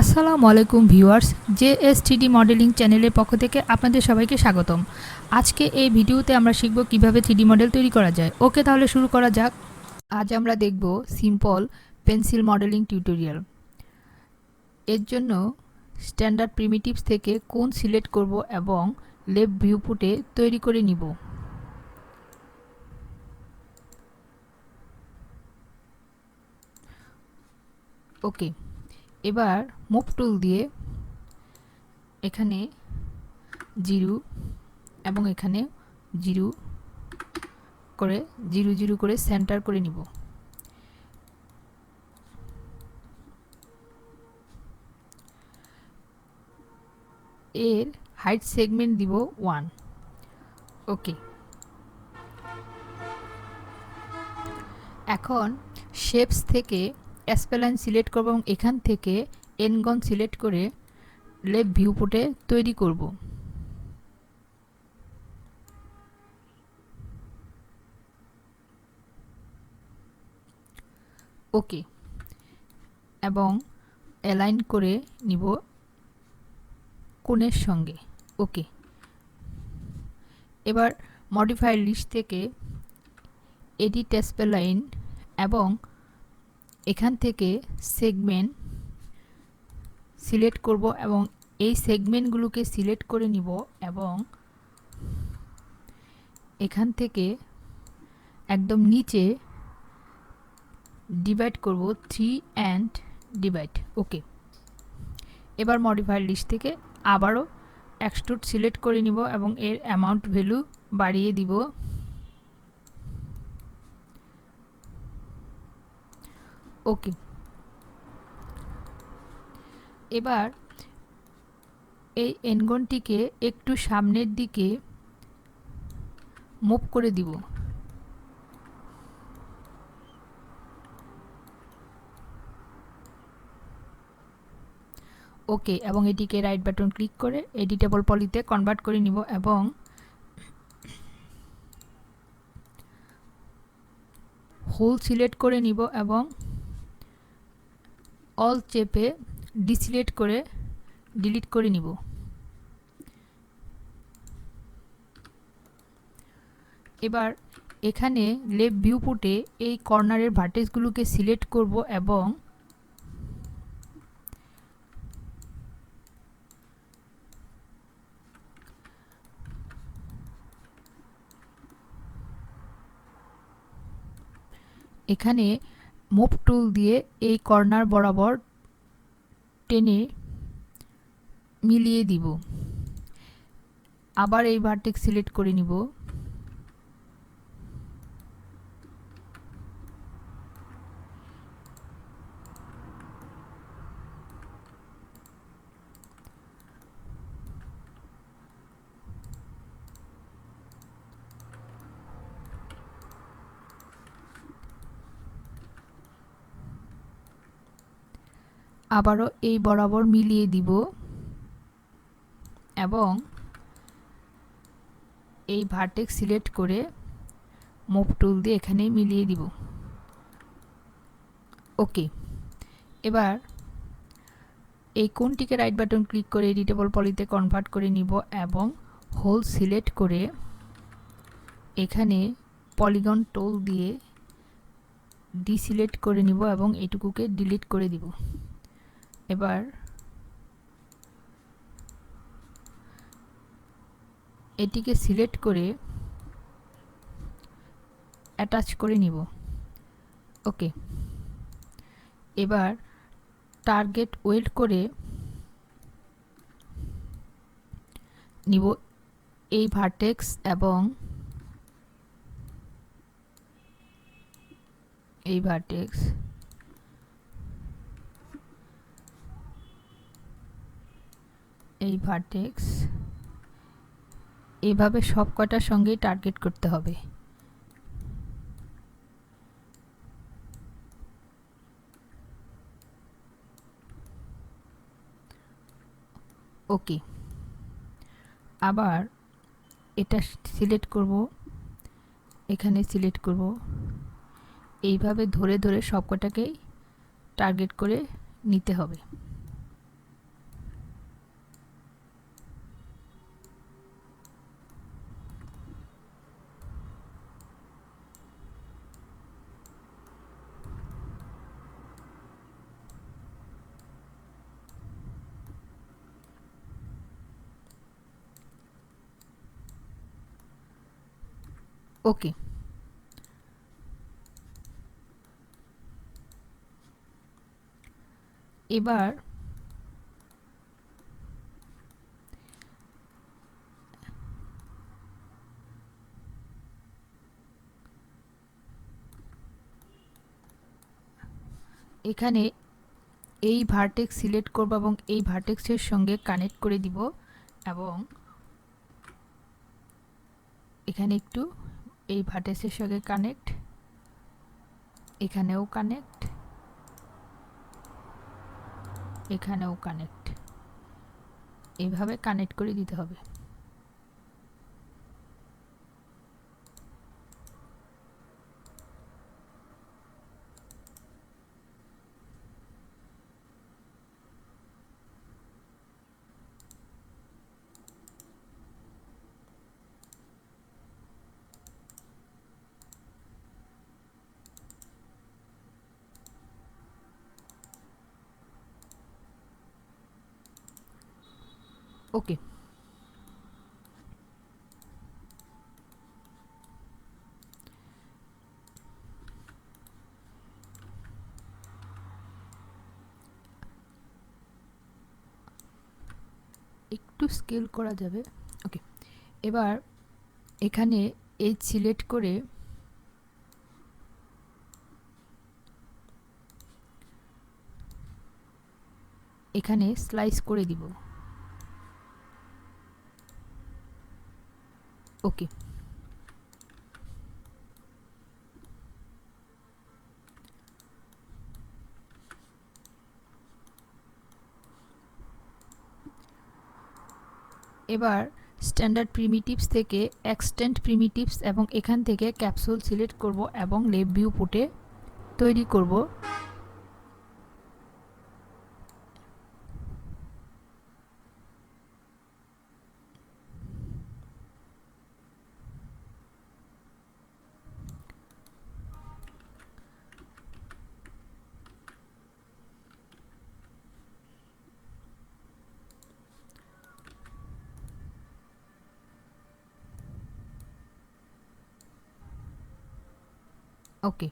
আসসালামু আলাইকুম viewers, জেএসটিডি modelling চ্যানেলের পক্ষ থেকে আপনাদের সবাইকে স্বাগতম। আজকে এই ভিডিওতে আমরা শিখব কিভাবে 3D মডেল তৈরি করা যায়। ওকে, তাহলে শুরু করা যাক। আজ আমরা দেখব সিম্পল পেন্সিল মডেলিং টিউটোরিয়াল। এর জন্য স্ট্যান্ডার্ড প্রিমিটিভস থেকে কোণ সিলেক্ট করব এবং লেফট ভিউপুটে তৈরি করে নিব। ওকে, এবার মুভ টুল দিয়ে এখানে 0 এবং এখানে 0 করে 0 0 করে সেন্টার করে নিব। এর হাইট সেগমেন্ট দিব 1। ওকে, এখন শেপস থেকে স্প্লাইন সিলেক্ট করব এবং এখান থেকে এনগন সিলেক্ট করে লেফট ভিউপোর্টে তৈরি করব। ওকে, এবং অ্যালাইন করে নিব কোণের সঙ্গে। ওকে, এবার মডিফায়ার লিস্ট থেকে এডিট স্প্লাইন এবং এখান থেকে সেগমেন্ট সিলেক্ট করব এবং এই সেগমেন্টগুলোকে সিলেক্ট করে নিব এবং এখান থেকে একদম নিচে ডিভাইড করব 3 অ্যান্ড ডিভাইড। ওকে, এবার মডিফায়ার লিস্ট থেকে আবারও এক্সট্রুড সিলেক্ট করে নিব এবং এর অ্যামাউন্ট ভ্যালু বাড়িয়ে দিব। ওকে, এবার এই এনগনটিকে একটু সামনের দিকে মুভ করে দিব। ওকে, এবং এটিকে রাইট বাটন ক্লিক করে এডিটেবল পলিতে কনভার্ট করে নিব এবং হোল সিলেক্ট করে নিব এবং অল চেপে ডিসিলেক্ট করে ডিলিট করে নিব। এবার এখানে লেফট ভিউপুটে এই কর্নারের ভার্টেক্সগুলোকে সিলেক্ট করব এবং এখানে মুভ টুল দিয়ে এই কর্নার বরাবর টেনে মিলিয়ে দিব। আবার এই ভার্টেক্স সিলেক্ট করে নিব। আবারও এই বরাবর মিলিয়ে দিব এবং এই ভার্টেক্স সিলেক্ট করে মুভ টুল দিয়ে এখানে মিলিয়ে দিব। ওকে, এবার এই কোণটিকে রাইট বাটন ক্লিক করে এডিটেবল পলিতে কনভার্ট করে নিব এবং হোল সিলেক্ট করে এখানে পলিগন টুল দিয়ে ডিসিলেক্ট করে নিব এবং এটুকুকে ডিলিট করে দিব। এবার এটিকে সিলেক্ট করে অ্যাটাচ করে নিব। ওকে, এবার টার্গেট ওয়েট করে নিব এই ভার্টেক্স এবং এই ভার্টেক্স, এই ভার্টেক্স, এভাবে সব কটার সঙ্গেই টার্গেট করতে হবে। ওকে, আবার এটা সিলেক্ট করব, এখানে সিলেক্ট করব, এইভাবে ধরে ধরে সবকটাকেই টার্গেট করে নিতে হবে। ওকে। এবার এখানে এই ভার্টেক্স সিলেক্ট করব এবং এই ভার্টেক্সের সঙ্গে কানেক্ট করে দিব এবং এখানে একটু এই ভার্টেক্সের সঙ্গে কানেক্ট, এখানেও কানেক্ট, এখানেও কানেক্ট, এইভাবে কানেক্ট করে দিতে হবে। ওকে। একটু স্কেল করা যাবে। ওকে। এবার এখানে এই সিলেক্ট করে এখানে স্লাইস করে দিব। ওকে। এবার স্ট্যান্ডার্ড প্রিমিটিভস থেকে এক্সটেন্ড প্রিমিটিভস এবং এখান থেকে ক্যাপসুল সিলেক্ট করব এবং লেফট ভিউ পুটে তৈরি করব। ওকে।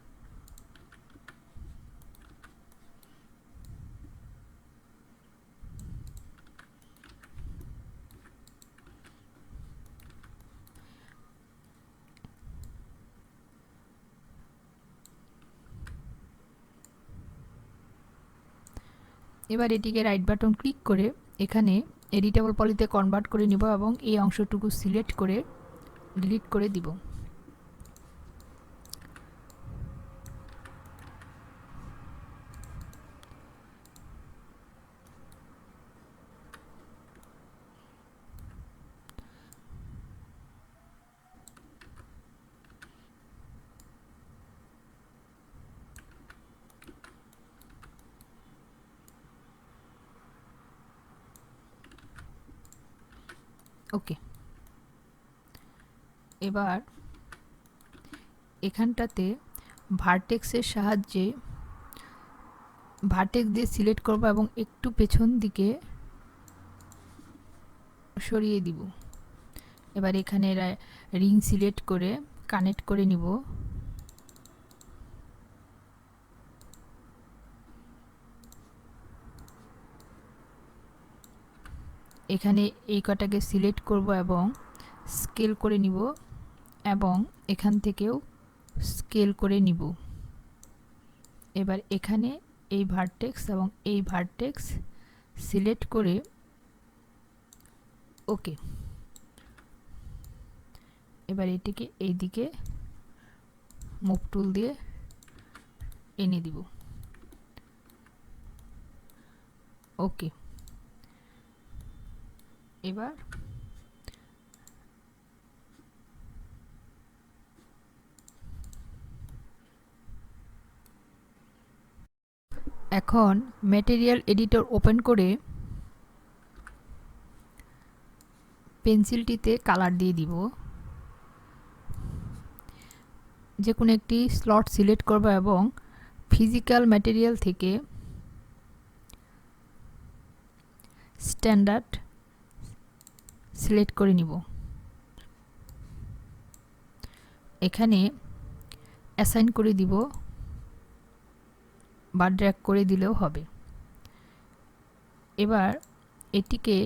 এবার এটিকে রাইট বাটন ক্লিক করে এখানে এডিটেবল পলিতে কনভার্ট করে নিব এবং এই অংশটুকু সিলেক্ট করে ডিলিট করে দিব। ওকে। এবার এখানটাতে ভার্টেক্সের সাহায্যে ভার্টেক্স দিয়ে সিলেক্ট করব এবং একটু পেছন দিকে সরিয়ে দিব। এবার এখানে রিং সিলেক্ট করে কানেক্ট করে নিব। এখানে এই কটাকে সিলেক্ট করব এবং স্কেল করে নিব এবং এখান থেকেও স্কেল করে নিব। এবার এখানে এই ভার্টেক্স এবং এই ভার্টেক্স সিলেক্ট করে ওকে। এবার এটিকে এইদিকে মুভ টুল দিয়ে এনে দিব। ওকে। এবার এখন ম্যাটেরিয়াল এডিটর ওপেন করে পেন্সিলটিতে কালার দিয়ে দিব। যে কোনো একটি স্লট সিলেক্ট করব এবং ফিজিক্যাল ম্যাটেরিয়াল থেকে স্ট্যান্ডার্ড সিলেক্ট করে নিব। এখানে অ্যাসাইন করে দিব বা ড্র্যাগ করে দিলেও হবে। এবার এটিকে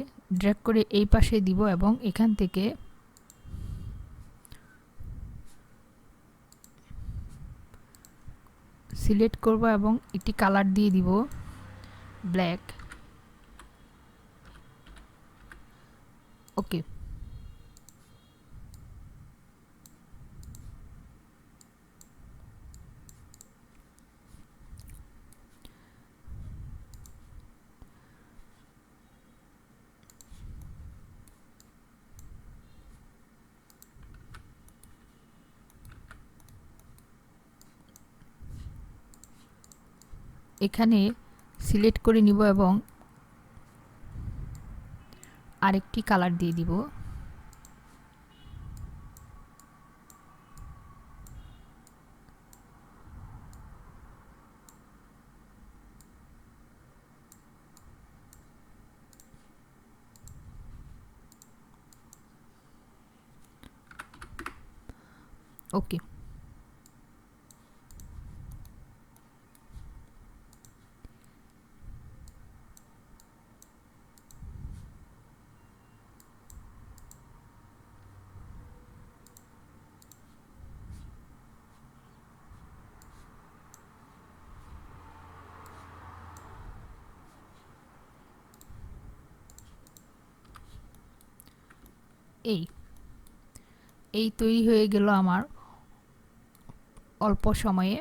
ড্র্যাগ করে এই পাশে দিব এবং এখান থেকে সিলেক্ট করব এবং এটি কালার দিয়ে দিব ব্ল্যাক। ওকে, এখানে সিলেক্ট করে নিব এবং আরেকটি কালার দিয়ে দিব। ওকে, এই তৈরি হয়ে গেল আমার অল্প সময়ে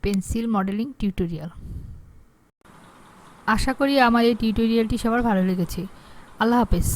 পেন্সিল মডেলিং টিউটোরিয়াল। আশা করি আমার এই টিউটোরিয়ালটি সবার ভালো লেগেছে। আল্লাহ হাফেজ।